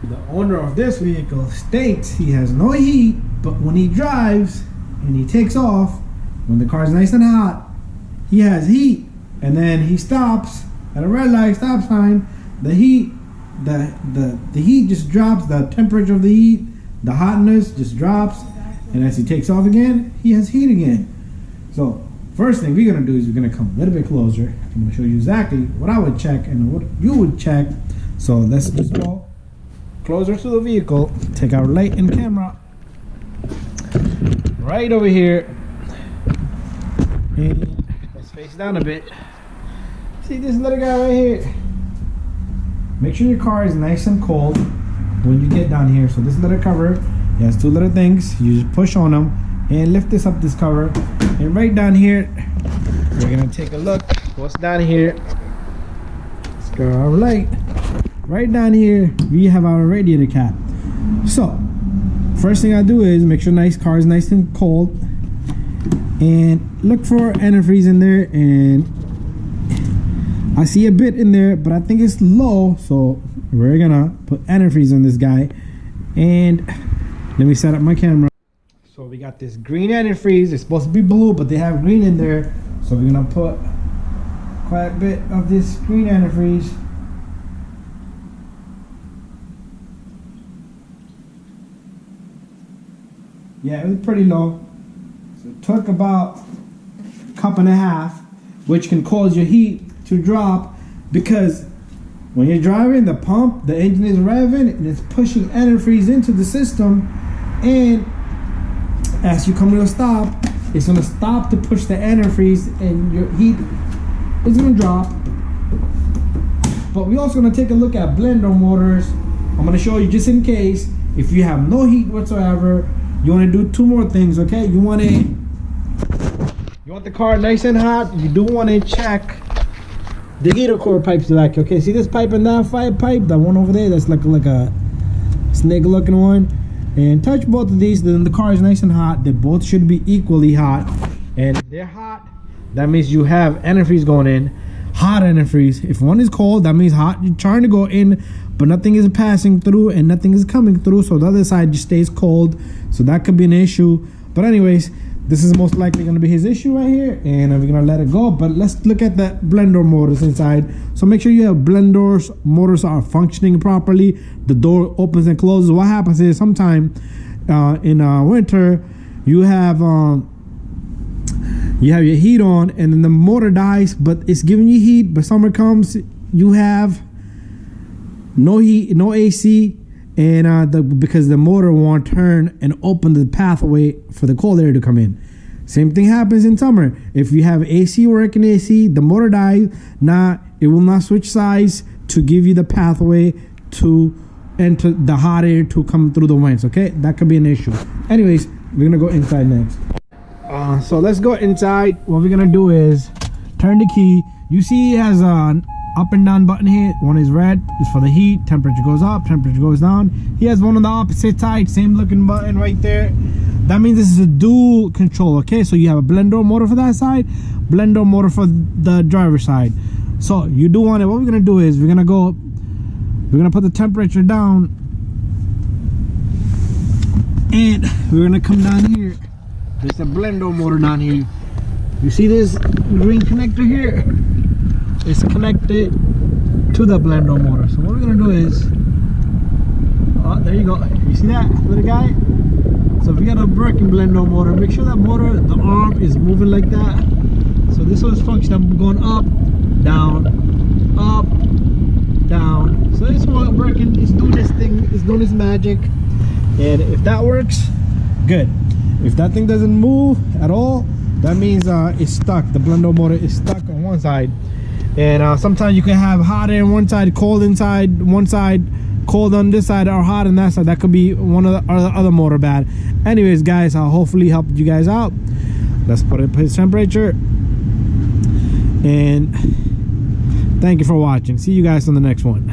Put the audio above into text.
The owner of this vehicle states he has no heat, but when he drives and he takes off, when the car's nice and hot, he has heat, and then he stops at a red light stop sign. The heat, the heat just drops. The temperature of the heat, the hotness just drops, and as he takes off again, he has heat again. So first thing we're gonna do is we're gonna come a little bit closer. I'm gonna show you exactly what I would check and what you would check. So let's just go closer to the vehicle. Take our light and camera right over here, and let's face down a bit. See this little guy right here? Make sure your car is nice and cold when you get down here. So this little cover, it has two little things. You just push on them and lift this cover, and right down here we're gonna take a look what's down here. Let's go our light. Right down here we have our radiator cap. So first thing I do is make sure car is nice and cold, and look for antifreeze in there, and I see a bit in there, but I think it's low, so we're gonna put antifreeze on this guy. And let me set up my camera. So we got this green antifreeze. It's supposed to be blue, but they have green in there, so we're gonna put quite a bit of this green antifreeze. Yeah, it was pretty low, so it took about a cup and a half, which can cause your heat to drop, because when you're driving the pump, the engine is revving and it's pushing antifreeze into the system, and as you come to a stop, it's going to stop to push the antifreeze and your heat is going to drop. But we're also going to take a look at blender motors. I'm going to show you, just in case, if you have no heat whatsoever, you want to do two more things, okay? You want the car nice and hot. You do want to check the heater core pipes back. Okay, see this pipe and that pipe, that one over there, that's like a snake looking one. And touch both of these, then the car is nice and hot. They both should be equally hot, and if they're hot, that means you have antifreeze going in, hot antifreeze. If one is cold, that means hot, you're trying to go in, but nothing is passing through and nothing is coming through, so the other side just stays cold. So that could be an issue. But anyways, this is most likely going to be his issue right here, and we're going to let it go. But let's look at the blender motors inside. So make sure you have blenders motors are functioning properly. The door opens and closes. What happens is sometime in winter you have your heat on, and then the motor dies, but it's giving you heat. But summer comes, you have no heat, no AC, and because the motor won't turn and open the pathway for the cold air to come in. Same thing happens in summer. If you have AC working AC, the motor dies. Now it will not switch sides to give you the pathway to enter the hot air to come through the vents. Okay, that could be an issue. Anyways, we're gonna go inside next. So let's go inside. What we're gonna do is turn the key. You see it has an up and down button here. One is red, is for the heat. Temperature goes up, temperature goes down. He has one on the opposite side, same looking button right there. That means this is a dual control. Okay, so you have a blender motor for that side, blender motor for the driver's side. So you do want it. What we're gonna do is we're gonna put the temperature down, and we're gonna come down here. There's a blender motor down here. You see this green connector here? It's connected to the blender motor. So what we're gonna do is, oh, there you go. You see that little guy? So if we got a working blender motor, make sure that motor, the arm is moving like that. So this one's functioning. I'm going up, down, up, down. So this one working. It's doing this thing. It's doing its magic. And if that works, good. If that thing doesn't move at all, that means it's stuck. The blender motor is stuck on one side. And sometimes you can have hot air on one side, cold inside one side, cold on this side, or hot on that side. That could be one of the other motor bad. Anyways, guys, I'll hopefully help you guys out. Let's put it his temperature. And thank you for watching. See you guys on the next one.